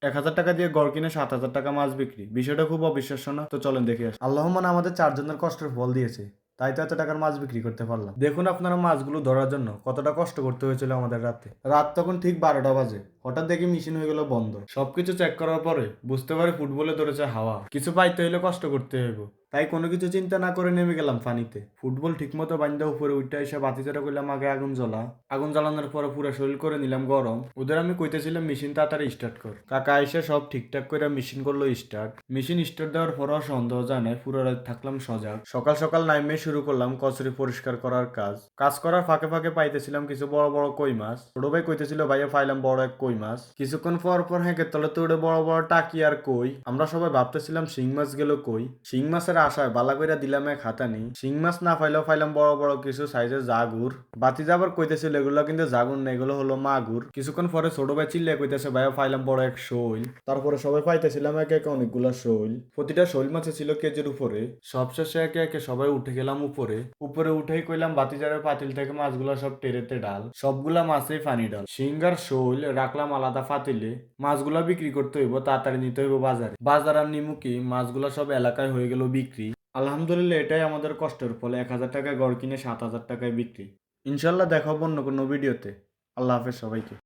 ১,০০০ টাকা দিয়ে গড় কিনে ৭,০০০ টাকা মাছ বিক্রি, বিষয়টা খুব অবিশ্বাস্য না? তো চলেন দেখে আসি। আল্লাহ মানে আমাদের চারজনের কষ্টের ফল দিয়েছে, তাই তো এত টাকার মাছ বিক্রি করতে পারলাম। দেখুন আপনারা মাছগুলো ধরার জন্য কতটা কষ্ট করতে হয়েছিল আমাদের রাতে। রাত তখন ঠিক 12টা বাজে, হঠাৎ দেখি মেশিন হয়ে গেল বন্ধ। সবকিছু চেক করার পরে বুঝতে পারি ফুটবলে ধরেছে হাওয়া, কিছু পাইতে হইলে কষ্ট করতে হইব। তাই কোনো কিছু চিন্তা না করে নেমে গেলাম পানিতে। ফুটবল ঠিকমতো বান্ধা উপরে উঠে এসে বাতিজারা কইলাম আগে আগুন জ্বলা। আগুন জ্বালানোর পরে পুরো শরীর করে নিলাম গরম। ওদের আমি কইতেছিলাম মেশিন তাড়াতাড়ি স্টার্ট কর। কাকা এসে সব ঠিকঠাক করে মেশিন করলো স্টার্ট। মেশিন স্টার্ট দেওয়ার পরও সন্দেহ যায় না, পুরো রাত থাকলাম সজাগ। সকাল সকাল নাইমে শুরু করলাম কচুরি পরিষ্কার করার কাজ। কাজ করার ফাঁকে ফাঁকে পাইতেছিলাম কিছু বড় বড় কই মাছ। ছোট ভাই কইতেছিল ভাইয়া পাইলাম বড় এক কই মাছ। কিছুক্ষণ পর পর হ্যাঁকের তলে তো উঠে বড় বড় টাকি আর কই। আমরা সবাই ভাবতেছিলাম শিং মাছ গেল কই। শিং মাছের আশায় বালা কইরা দিলাম এক হাতানি। শিং মাছ না পাইলেও পাইলাম বড় বড় কিছু সাইজের জাগুর। বাতি যাবার কইতেছিল এগুলো কিন্তু জাগুর না, এগুলো হলো মাগুর। কিছুক্ষণ পরে ছোট ভাই চিল্লে কইতেছে ভাইয়া পাইলাম বড় এক শৈল। তারপরে সবাই পাইতেছিলাম একে একে অনেকগুলা শৈল। প্রতিটা শৈল মাছে ছিল কেজির উপরে। সবশেষে একে একে সবাই উঠে গেলাম উপরে। উপরে উঠেই কইলাম বাতিজারের পাতিল থেকে মাছগুলা সব টেরেতে ডাল। সবগুলা মাছেই পানি ডাল। শিঙ্গার শৈল রাখলাম আলাদা পাতিলে। মাছগুলা বিক্রি করতে হইব, তাড়াতাড়ি নিতে হইব বাজারে। বাজার আর নিমুকি মাছগুলা সব এলাকায় হয়ে গেল বিক্রি। আলহামদুলিল্লাহ এটাই আমাদের কষ্টের ফলে ১,০০০ টাকায় গড় কিনে ৭,০০০ টাকায় বিক্রি। ইনশাল্লাহ দেখাবো অন্য কোনো ভিডিওতে। আল্লাহ হাফেজ সবাইকে।